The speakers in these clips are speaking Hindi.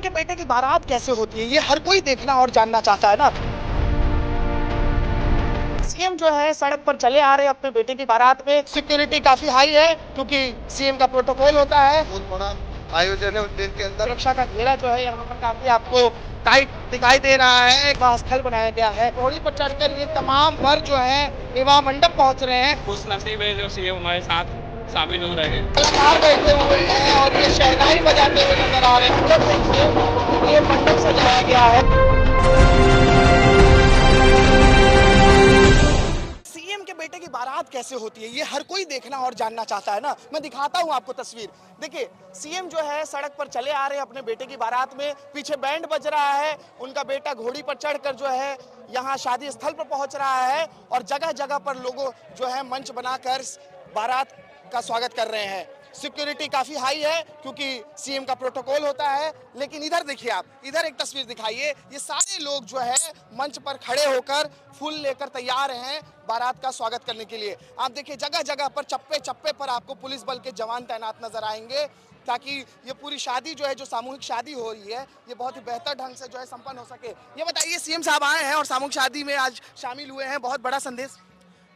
सीएम के बेटे की बारात कैसे होती है, ये हर कोई देखना और जानना चाहता है ना। सीएम जो है सड़क पर चले आ रहे हैं अपने बेटे की बारात में। सिक्योरिटी काफी हाई है क्योंकि सीएम का प्रोटोकॉल होता है। बहुत बड़ा आयोजन है उज्जैन के अंदर। सुरक्षा का घेरा जो है यहाँ पर काफी आपको टाइट दिखाई दे रहा है। विवाह स्थल बनाया गया है। घोड़ी पर चढ़कर ये तमाम वर जो है विवाह मंडप पहुंच रहे हैं। खुश नसीब है जो सीएम हमारे साथ शामिल हो रहे हैं। कलाकार बैठे हुए हैं और ये शहनाई बजाते हुए नजर आ रहे हैं। मंडप देखिए, ये मंडप सजाया गया है। सीएम के बेटे की बारात कैसे होती है, ये हर कोई देखना और जानना चाहता है ना। मैं दिखाता हूँ आपको तस्वीर। देखिए, सीएम जो है सड़क पर चले आ रहे हैं अपने बेटे की बारात में। पीछे बैंड बज रहा है। उनका बेटा घोड़ी पर चढ़कर जो है यहाँ शादी स्थल पर पहुंच रहा है और जगह जगह पर लोगों जो है मंच बनाकर बारात का स्वागत कर रहे हैं। सिक्योरिटी काफी हाई है क्योंकि सीएम का प्रोटोकॉल होता है। लेकिन इधर देखिए, आप इधर एक तस्वीर दिखाइए। ये सारे लोग जो है मंच पर खड़े होकर फूल लेकर तैयार हैं बारात का स्वागत करने के लिए। आप देखिए, जगह जगह पर चप्पे चप्पे पर आपको पुलिस बल के जवान तैनात नजर आएंगे ताकि ये पूरी शादी जो है, जो सामूहिक शादी हो रही है, ये बहुत ही बेहतर ढंग से जो है संपन्न हो सके। ये बताइए, सीएम साहब आए हैं और सामूहिक शादी में आज शामिल हुए हैं, बहुत बड़ा संदेश।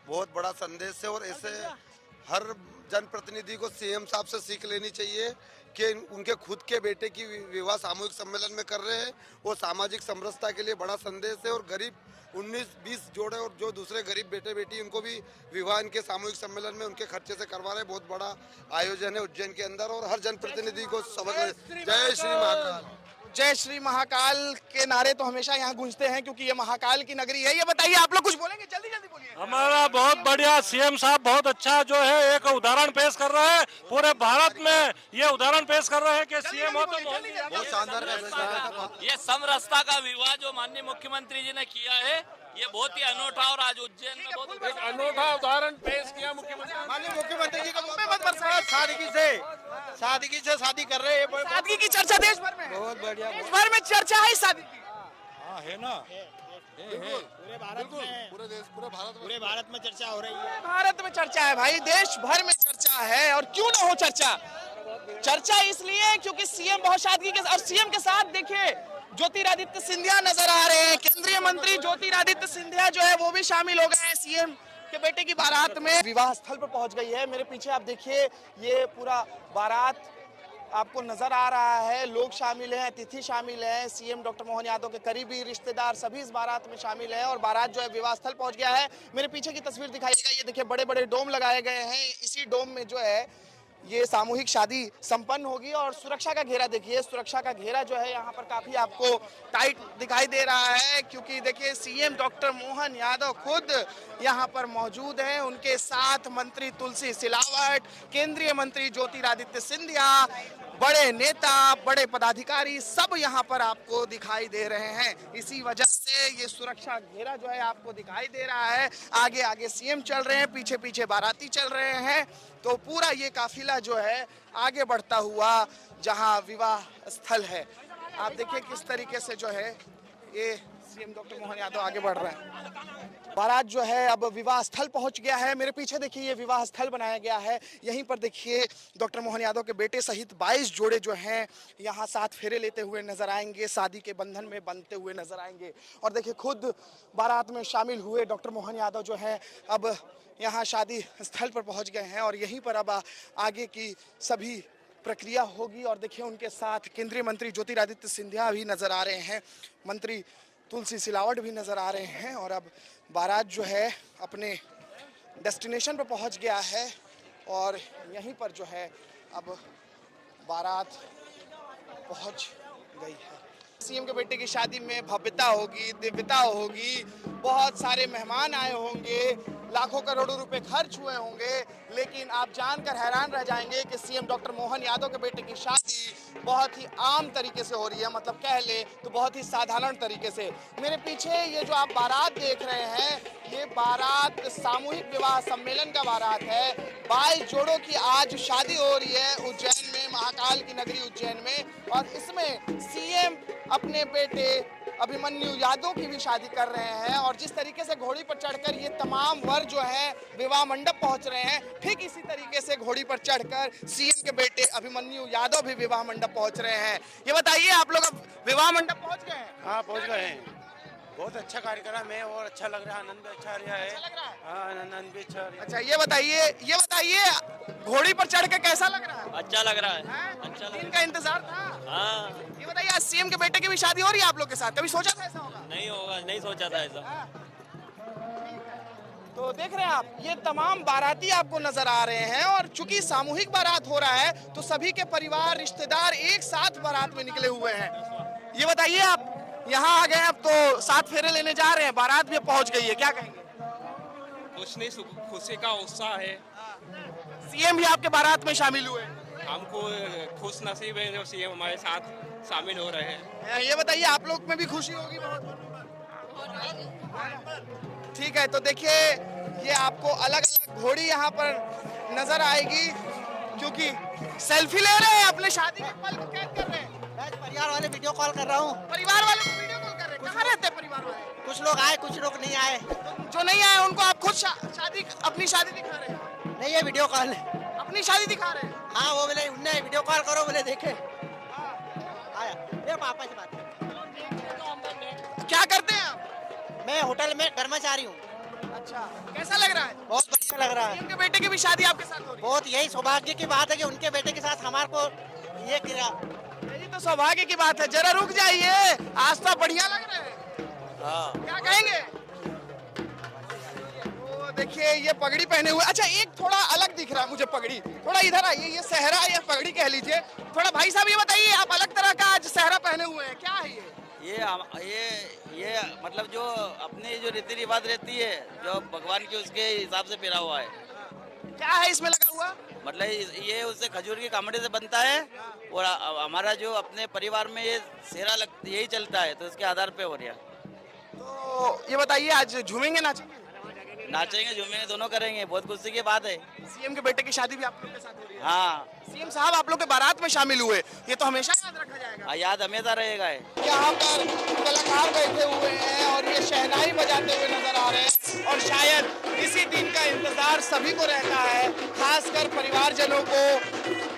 बहुत बड़ा संदेश है और ऐसे हर जनप्रतिनिधि को सीएम साहब से सीख लेनी चाहिए कि उनके खुद के बेटे की विवाह सामूहिक सम्मेलन में कर रहे हैं। वो सामाजिक समरसता के लिए बड़ा संदेश है और गरीब 19-20 जोड़े और जो दूसरे गरीब बेटे बेटी उनको भी विवाह इनके सामूहिक सम्मेलन में उनके खर्चे से करवा रहे हैं। बहुत बड़ा आयोजन है उज्जैन के अंदर और हर जनप्रतिनिधि को सबक। जय श्री महाकाल। जय श्री महाकाल के नारे तो हमेशा यहाँ गूंजते हैं क्योंकि ये महाकाल की नगरी है। ये बताइए, आप लोग कुछ बोलेंगे? जल्दी जल्दी बोलिए। हमारा बहुत बढ़िया सीएम साहब बहुत अच्छा जो है एक उदाहरण पेश कर रहे हैं। पूरे भारत में ये उदाहरण पेश कर रहे हैं कि सीएम हो तो बहुत शानदार ये समरसता का विवाह जो माननीय मुख्यमंत्री जी ने किया है, ये बहुत ही अनोखा और आज उज्जैन में बहुत एक अनोखा उदाहरण पेश किया मुख्यमंत्री। माननीय मुख्यमंत्री जी का सादगी से शादी कर रहे हैं। सादगी की चर्चा देश भर में है। बहुत बढ़िया। देश भर में चर्चा है शादी की। हाँ है ना, पूरे भारत में चर्चा हो रही है। भारत में चर्चा है भाई, देश भर में चर्चा है। और क्यों ना हो चर्चा? चर्चा इसलिए क्योंकि सीएम बहुत सादगी के और सीएम के साथ देखिए ज्योतिरादित्य सिंधिया नजर आ रहे हैं। केंद्रीय मंत्री ज्योतिरादित्य सिंधिया जो है वो भी शामिल हो गए हैं सीएम के बेटे की बारात में। विवाह स्थल पर पहुंच गई है। मेरे पीछे आप देखिए, ये पूरा बारात आपको नजर आ रहा है। लोग शामिल हैं, अतिथि शामिल हैं। सीएम डॉक्टर मोहन यादव के करीबी रिश्तेदार सभी इस बारात में शामिल हैं और बारात जो है विवाह स्थल पहुंच गया है। मेरे पीछे की तस्वीर दिखाइएगा। ये देखिए, बड़े बड़े डोम लगाए गए हैं। इसी डोम में जो है ये सामूहिक शादी संपन्न होगी और सुरक्षा का घेरा देखिए। सुरक्षा का घेरा जो है यहाँ पर काफी आपको टाइट दिखाई दे रहा है क्योंकि देखिए सीएम डॉक्टर मोहन यादव खुद यहाँ पर मौजूद हैं। उनके साथ मंत्री तुलसी सिलावट, केंद्रीय मंत्री ज्योतिरादित्य सिंधिया, बड़े नेता, बड़े पदाधिकारी सब यहाँ पर आपको दिखाई दे रहे हैं। इसी वजह से ये सुरक्षा घेरा जो है आपको दिखाई दे रहा है। आगे आगे सीएम चल रहे हैं, पीछे पीछे बाराती चल रहे हैं। तो पूरा ये काफिला जो है आगे बढ़ता हुआ जहां विवाह स्थल है, आप देखिए किस तरीके से जो है ये सीएम डॉक्टर मोहन यादव आगे बढ़ रहे हैं। बारात जो है अब विवाह स्थल पहुंच गया है। मेरे पीछे देखिए, ये विवाह स्थल बनाया गया है। यहीं पर देखिए डॉक्टर मोहन यादव के बेटे सहित 22 जोड़े जो हैं यहाँ साथ फेरे लेते हुए नजर आएंगे, शादी के बंधन में बंधते हुए नजर आएंगे। और देखिए, खुद बारात में शामिल हुए डॉक्टर मोहन यादव जो है अब यहाँ शादी स्थल पर पहुँच गए हैं और यहीं पर अब आगे की सभी प्रक्रिया होगी। और देखिए, उनके साथ केंद्रीय मंत्री ज्योतिरादित्य सिंधिया भी नजर आ रहे हैं, मंत्री तुलसी सिलावट भी नजर आ रहे हैं। और अब बारात जो है अपने डेस्टिनेशन पर पहुंच गया है और यहीं पर जो है अब बारात पहुंच गई है। सीएम के बेटे की शादी में भव्यता होगी, दिव्यता होगी, बहुत सारे मेहमान आए होंगे, लाखों करोड़ों रुपए खर्च हुए होंगे। लेकिन आप जानकर हैरान रह जाएंगे कि सीएम डॉक्टर मोहन यादव के बेटे की शादी बहुत ही आम तरीके से हो रही है, मतलब कह ले तो बहुत ही साधारण तरीके से। मेरे पीछे ये जो आप बारात देख रहे हैं, ये बारात सामूहिक विवाह सम्मेलन का बारात है। 22 जोड़ों की आज शादी हो रही है उज्जैन में, महाकाल की नगरी उज्जैन में। और इसमें सीएम अपने बेटे अभिमन्यु यादव की भी शादी कर रहे हैं। और जिस तरीके से घोड़ी पर चढ़कर ये तमाम वर जो है विवाह मंडप पहुंच रहे हैं, ठीक इसी तरीके से घोड़ी पर चढ़कर सीएम के बेटे अभिमन्यु यादव भी विवाह मंडप पहुंच रहे हैं। ये बताइए, आप लोग अब विवाह मंडप पहुंच गए हैं? हाँ पहुंच गए हैं। बहुत अच्छा कार्यक्रम है और अच्छा लग रहा है, आनंद भी अच्छा आ रहा है। अच्छा लग रहा है? हाँ आनंद भी अच्छा आ रहा है। अच्छा ये बताइए घोड़ी पर चढ़ के कैसा लग रहा है? अच्छा लग रहा है। हैं? अच्छा लग दिन का इंतजार था। हाँ, ये बताइए, आज सीएम के बेटे की भी शादी हो रही है आप लोग के साथ, कभी सोचा था ऐसा होगा? नहीं होगा, नहीं सोचा था ऐसा। हाँ। तो देख रहे हैं आप, ये तमाम बाराती आपको नजर आ रहे हैं। और चूंकि सामूहिक बारात हो रहा है तो सभी के परिवार रिश्तेदार एक साथ बारात में निकले हुए हैं। ये बताइए, आप यहाँ आ गए, अब तो 7 फेरे लेने जा रहे हैं, बारात भी पहुंच गई है, क्या कहेंगे? कुछ नहीं, खुशी का उत्साह है। सीएम भी आपके बारात में शामिल हुए। हमको खुश नसीब है जो सीएम हमारे साथ शामिल हो रहे हैं। ये बताइए, आप लोग में भी खुशी होगी बहुत? ठीक है, तो देखिए ये आपको अलग अलग घोड़ी यहाँ पर नजर आएगी, क्योंकि सेल्फी ले रहे हैं, अपने शादी के पल को कैद कर रहे हैं। मैं परिवार वाले वीडियो कॉल कर रहा हूँ। परिवार वाले को वीडियो कॉल कर रहे हैं। कहाँ रहते हैं परिवार वाले? कुछ लोग आए, कुछ लोग नहीं आए। जो नहीं आए उनको आप खुद अपनी शादी दिखा रहे हैं? नहीं, ये वीडियो कॉल है। अपनी शादी दिखा रहे हैं? हाँ, वो बोले उनने वीडियो कॉल करो, बोले देखे। आया ये पापा से बात कर। क्या करते हैं आप? मैं होटल में कर्मचारी हूँ। अच्छा, कैसा लग रहा है? बहुत बढ़िया लग रहा है। सीएम के बेटे की भी शादी आपके साथ हो रही है? बहुत यही सौभाग्य की बात है कि उनके बेटे के साथ हमारे को ये गिरा। यही तो सौभाग्य की बात है। जरा रुक जाइए, आज तो बढ़िया लग रहे हैं। क्या कहेंगे? तो देखिए ये पगड़ी पहने हुए, अच्छा एक थोड़ा अलग दिख रहा है मुझे पगड़ी, थोड़ा इधर आइए, ये सहरा या पगड़ी कह लीजिए थोड़ा। भाई साहब ये बताइए, आप अलग तरह का आज सहरा पहने हुए हैं, क्या है ये? ये मतलब जो अपनी जो रीति रिवाज रहती है, जो भगवान की उसके हिसाब से पहना हुआ है। क्या है इसमें लगा हुआ? मतलब ये उससे खजूर की कामड़े से बनता है। और हमारा जो अपने परिवार में ये सेहरा यही चलता है, तो इसके आधार पे हो रहा। तो ये बताइए, आज झूमेंगे नाचेंगे? नाचेंगे झूमेंगे दोनों करेंगे, बहुत खुशी की बात है। सीएम के बेटे की शादी भी आप लोग के साथ हो रही है? हाँ, सीएम साहब आप लोग के बारात में शामिल हुए, ये तो हमेशा याद रखा जाएगा। याद हमेशा रहेगा। यहाँ पर कलाकार बैठे हुए हैं और ये शहनाई बजाते हुए नजर आ रहे हैं। और शायद इसी दिन का इंतजार सभी को रहता है, खासकर परिवारजनों को,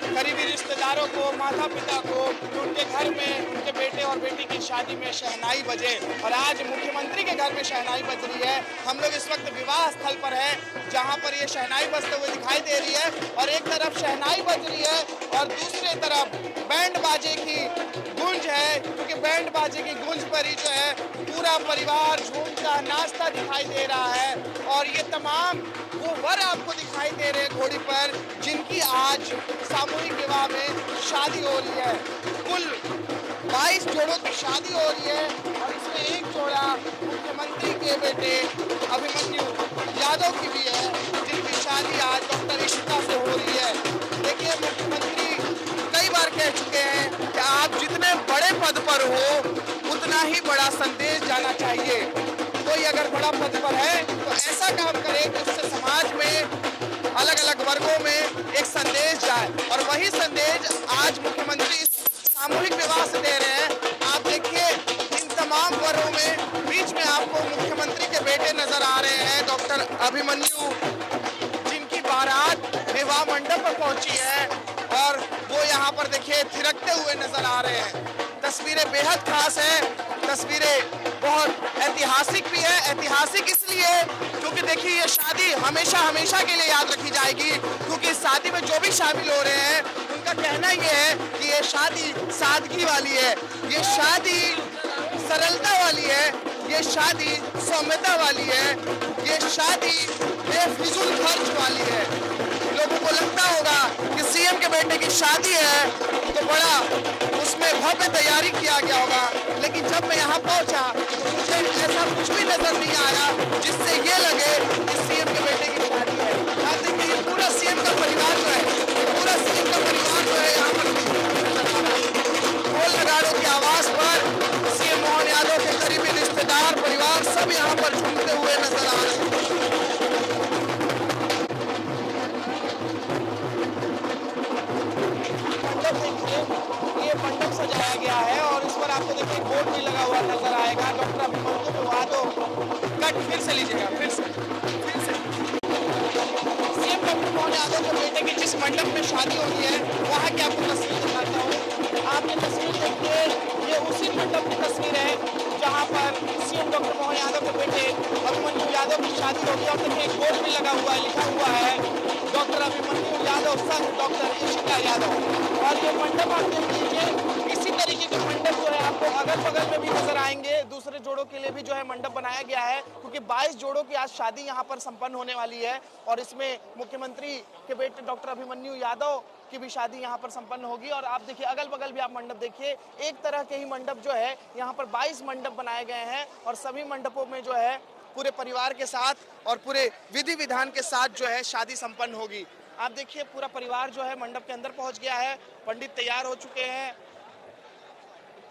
करीबी रिश्तेदारों को, माता पिता को, कि उनके घर में उनके बेटे और बेटी की शादी में शहनाई बजे। और आज मुख्यमंत्री के घर में शहनाई बज रही है। हम लोग इस वक्त विवाह स्थल पर हैं, जहां पर ये शहनाई बजते हुए दिखाई दे रही है। और एक तरफ शहनाई बज रही है और दूसरी तरफ बैंड बाजे की गूंज है, क्योंकि बैंड बाजे की गूंज पर ही जो है पूरा परिवार झूमता नाचता दिखाई दे रहा है। और ये तमाम वो वर आपको दिखाई दे रहे हैं घोड़ी पर, जिनकी आज सामूहिक विवाह में शादी हो रही है। कुल 22 जोड़ों की शादी हो रही है और इसमें एक जोड़ा मुख्यमंत्री के बेटे अभिमन्यु यादव की भी है, जिनकी शादी आज डॉक्टर इशिता से हो रही है। देखिए, मुख्यमंत्री कई बार कह चुके हैं कि आप जितने बड़े पद पर हो उतना ही बड़ा संदेश जाना चाहिए। कोई अगर बड़ा पद पर है तो ऐसा काम करे कि उससे समाज में अलग अलग वर्गों में एक संदेश जाए। और वही संदेश आज मुख्यमंत्री सामूहिक विवाह से दे रहे हैं। आप देखिए, इन तमाम वर्गों में बीच में आपको मुख्यमंत्री के बेटे नजर आ रहे हैं, डॉक्टर अभिमन्यु, जिनकी बारात विवाह मंडप पर पहुंची है। और वो यहाँ पर देखिए थिरकते हुए नजर आ रहे हैं। तस्वीरें बेहद खास है, तस्वीरें बहुत ऐतिहासिक भी है। ऐतिहासिक इसलिए क्योंकि देखिए ये शादी हमेशा हमेशा के लिए याद रखी जाएगी, क्योंकि इस शादी में जो भी शामिल हो रहे हैं उनका कहना ये है कि ये शादी सादगी वाली है, ये शादी सरलता वाली है, ये शादी सौम्यता वाली है, ये शादी बेफिजूल खर्च वाली है। लोगों को लगता होगा कि सीएम के बेटे की शादी है तो बड़ा उसमें भव्य तैयारी किया गया होगा, लेकिन जब मैं यहाँ पहुँचा तो मुझे ऐसा कुछ भी नजर नहीं आया जिससे ये लगे कि सीएम के बेटे की शादी है। आप देखिए, ये पूरा सीएम का परिवार जो है, पूरा सीएम का परिवार जो है यहाँ पर ढोल नगाड़ों की आवाज पर सीएम मोहन यादव के करीबी रिश्तेदार परिवार सब यहाँ पर झूमते हुए नजर आ रहे हैं। ये मंडप सजाया गया है और इस पर आपको देखिए बोर्ड भी लगा हुआ नजर आएगा। डॉक्टर अभिमन्यु यादव कट फिर से लीजिएगा, फिर से सीएम डॉक्टर मोहन यादव के बेटे की जिस मंडप में शादी होनी है वहाँ की आपको तस्वीर दिखाता हूँ। आप ये तस्वीर देखिए, ये उसी मंडप की तस्वीर है जहाँ पर सीएम डॉक्टर मोहन यादव के बेटे अभिमन्यु यादव की शादी होगी। और देखिए एक बोर्ड भी लगा हुआ है, लिखा हुआ है डॉक्टर अभिमन्यु यादव संग डॉक्टर इशिता यादव। और ये मंडप आप देख लीजिए, इसी तरीके के मंडप जो है आपको अगल बगल में भी नजर आएंगे। दूसरे जोड़ों के लिए भी जो है मंडप बनाया गया है, क्योंकि 22 जोड़ों की आज शादी यहाँ पर संपन्न होने वाली है और इसमें मुख्यमंत्री के बेटे डॉक्टर अभिमन्यु यादव की भी शादी यहाँ पर संपन्न होगी। और आप देखिए अगल बगल भी आप मंडप देखिए, एक तरह के ही मंडप जो है यहाँ पर 22 मंडप बनाए गए हैं और सभी मंडपों में जो है पूरे परिवार के साथ और पूरे विधि विधान के साथ जो है शादी संपन्न होगी। आप देखिए पूरा परिवार जो है मंडप के अंदर पहुंच गया है, पंडित तैयार हो चुके हैं,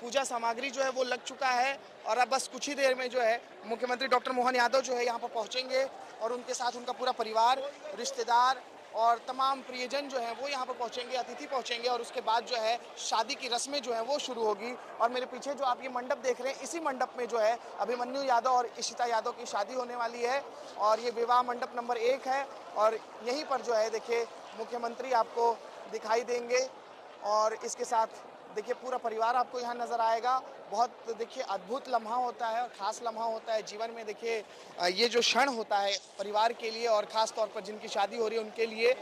पूजा सामग्री जो है वो लग चुका है और अब बस कुछ ही देर में जो है मुख्यमंत्री डॉक्टर मोहन यादव जो है यहाँ पर पहुंचेंगे और उनके साथ उनका पूरा परिवार, रिश्तेदार और तमाम प्रियजन जो हैं वो यहाँ पर पहुंचेंगे, अतिथि पहुंचेंगे और उसके बाद जो है शादी की रस्में जो है वो शुरू होगी। और मेरे पीछे जो आप ये मंडप देख रहे हैं, इसी मंडप में जो है अभिमन्यु यादव और इशिता यादव की शादी होने वाली है और ये विवाह मंडप नंबर 1 है और यहीं पर जो है देखिए मुख्यमंत्री आपको दिखाई देंगे और इसके साथ देखिए पूरा परिवार आपको यहाँ नज़र आएगा। बहुत देखिए अद्भुत लम्हा होता है और ख़ास लम्हा होता है जीवन में। देखिए ये जो क्षण होता है परिवार के लिए और ख़ास तौर पर जिनकी शादी हो रही है उनके लिए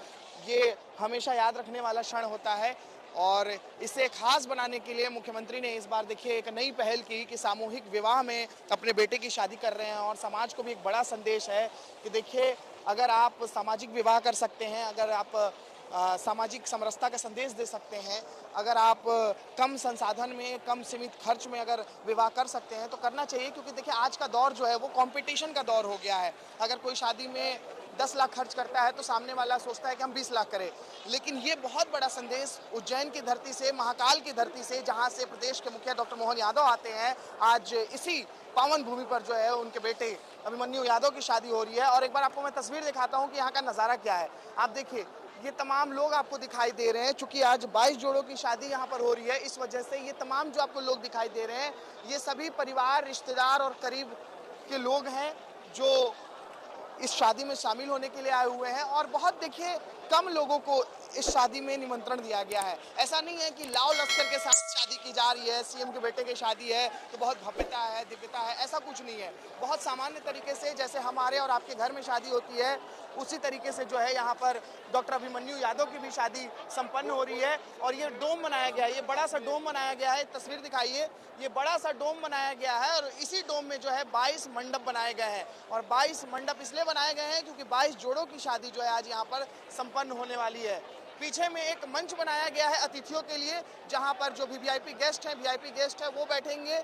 ये हमेशा याद रखने वाला क्षण होता है। और इसे खास बनाने के लिए मुख्यमंत्री ने इस बार देखिए एक नई पहल की कि सामूहिक विवाह में अपने बेटे की शादी कर रहे हैं और समाज को भी एक बड़ा संदेश है कि देखिए अगर आप सामाजिक विवाह कर सकते हैं, अगर आप सामाजिक समरसता का संदेश दे सकते हैं, अगर आप कम संसाधन में, कम सीमित खर्च में अगर विवाह कर सकते हैं तो करना चाहिए। क्योंकि देखिए आज का दौर जो है वो कंपटीशन का दौर हो गया है। अगर कोई शादी में 10 लाख खर्च करता है तो सामने वाला सोचता है कि हम 20 लाख करें। लेकिन ये बहुत बड़ा संदेश उज्जैन की धरती से, महाकाल की धरती से, जहाँ से प्रदेश के मुखिया डॉक्टर मोहन यादव आते हैं, आज इसी पावन भूमि पर जो है उनके बेटे अभिमन्यु यादव की शादी हो रही है। और एक बार आपको मैं तस्वीर दिखाता हूँ कि यहाँ का नज़ारा क्या है। आप देखिए ये तमाम लोग आपको दिखाई दे रहे हैं, चूंकि आज 22 जोड़ों की शादी यहाँ पर हो रही है, इस वजह से ये तमाम जो आपको लोग दिखाई दे रहे हैं ये सभी परिवार, रिश्तेदार और करीब के लोग हैं जो इस शादी में शामिल होने के लिए आए हुए हैं। और बहुत देखिए कम लोगों को इस शादी में निमंत्रण दिया गया है। ऐसा नहीं है कि लाव लश्कर के साथ शादी की जा रही है, सीएम के बेटे की शादी है तो बहुत भव्यता है, दिव्यता है, ऐसा कुछ नहीं है। बहुत सामान्य तरीके से जैसे हमारे और आपके घर में शादी होती है उसी तरीके से जो है यहाँ पर डॉक्टर अभिमन्यु यादव की भी शादी संपन्न हो रही है। और ये डोम बनाया गया है, ये बड़ा सा डोम बनाया गया है, तस्वीर दिखाइए, ये बड़ा सा डोम बनाया गया है और इसी डोम में जो है 22 मंडप बनाए गए हैं। और 22 मंडप इसलिए बनाए गए हैं क्योंकि 22 जोड़ों की शादी जो है आज यहाँ पर संपन्न होने वाली है। पीछे में एक मंच बनाया गया है अतिथियों के लिए, जहाँ पर जो भी वीआईपी गेस्ट हैं वो बैठेंगे।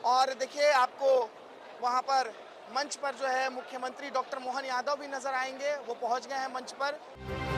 और देखिए आपको वहाँ पर मंच पर जो है मुख्यमंत्री डॉक्टर मोहन यादव भी नजर आएंगे, वो पहुंच गए हैं मंच पर।